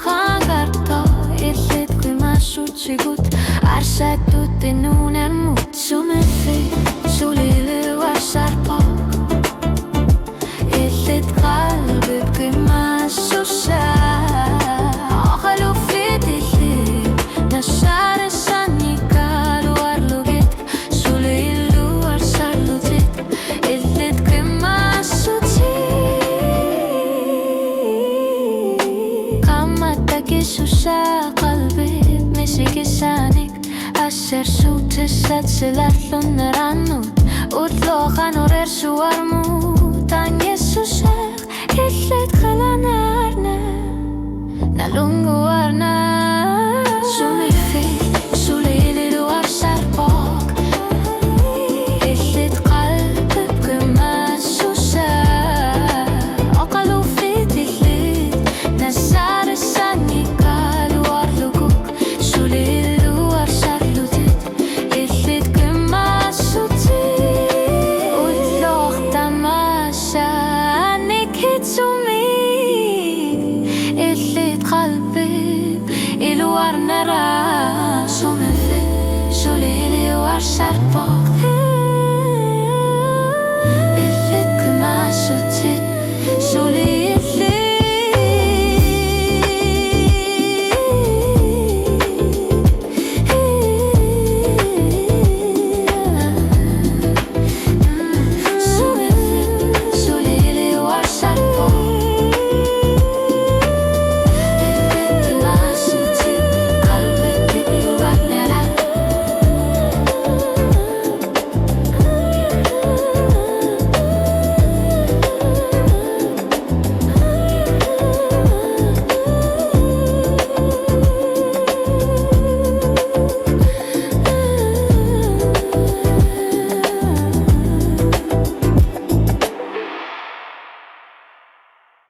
karta illet kui ma sutsigut arsätut en unelmut som en fe sulilöasarpak illet qalbib kui ma sussa aqalu fidillit nasare sannikal warlugit sulilluar sallutit illet kui ma sutsi kammatagi sussa qalbib misigisanik asser suutessat selallun rannut utloqan orersu armut an Jesusek illet qalanarna nalungu arna sumifi sulililu arsarpak illet qalbib küma sussa aqalu fidillit nasar sannikal warluguk sulililu arsarlutit illet küma sutsi utloqtamasa ilu arnara sumifi sulililu arsarpak